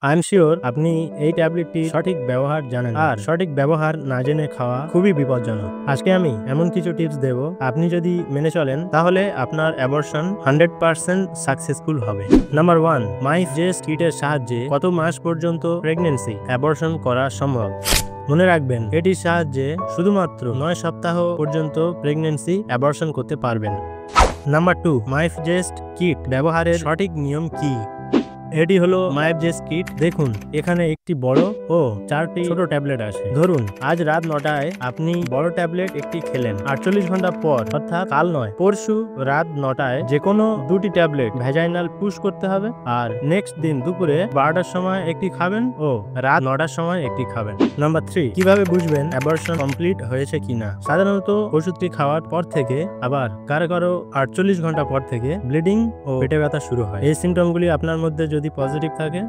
I am sure আপনি এই ট্যাবলেটটি সঠিক ব্যবহার জানেন, আর সঠিক ব্যবহার না জেনে খাওয়া খুবই বিপজ্জনক। আজকে আমি এমন কিছু টিপস দেব, আপনি যদি মেনে চলেন তাহলে আপনার অ্যাবর্শন 100% সাকসেসফুল হবে। নাম্বার 1, মাইফ জেস্ট কিটের সাহায্যে কত মাস পর্যন্ত প্রেগন্যান্সি অ্যাবর্শন করা সম্ভব? মনে রাখবেন, এটির সাহায্যে শুধুমাত্র 9 সপ্তাহ পর্যন্ত প্রেগন্যান্সি অ্যাবর্শন করতে পারবেন। নাম্বার 2, মাইফ জেস্ট কিট ব্যবহারের সঠিক নিয়ম কি? এটি হলো মাইফ জেস্ট কিট। দেখুন, এখানে একটি বড় ও 4টি ছোট ট্যাবলেট আছে। ধরুন আজ রাত 9টায় আপনি বড় ট্যাবলেট একটি খেলেন। 48 ঘন্টা পর, অর্থাৎ কাল নয়, পরশু রাত 9টায় যে কোনো 2টি ট্যাবলেট ভ্যাজাইনাল পুশ করতে হবে, আর নেক্সট দিন দুপুরে 12টার সময় একটি খাবেন ও রাত 9টার সময় একটি খাবেন। নাম্বার 3, কিভাবে বুঝবেন অ্যাবর্শন কমপ্লিট হয়েছে কিনা? সাধারণত ওষুধটি খাওয়ার পর থেকে, আবার কারো কারো 48 ঘন্টা পর থেকে ব্লিডিং ও পেটে ব্যথা শুরু হয়। এই সিমটমগুলি আপনার মধ্যে যদি পজিটিভ থাকে